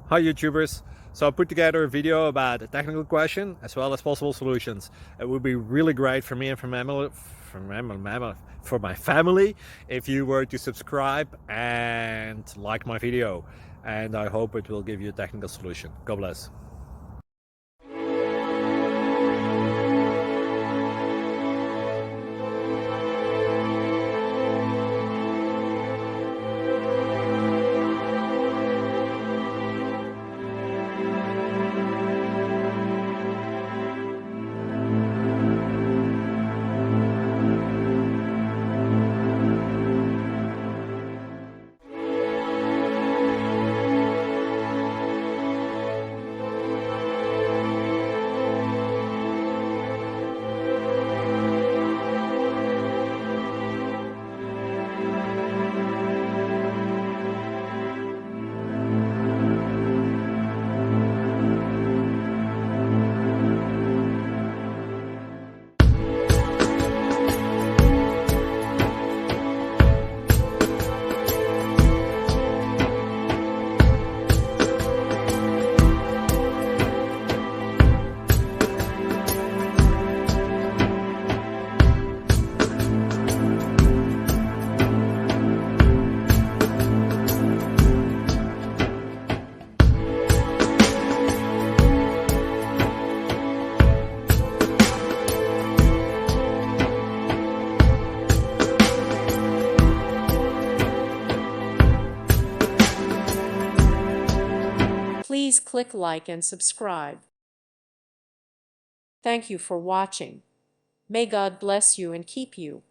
Hi YouTubers! So I put together a video about a technical question as well as possible solutions. It would be really great for me and for my family if you were to subscribe and like my video, and I hope it will give you a technical solution. God bless. Please click like and subscribe. Thank you for watching. May God bless you and keep you.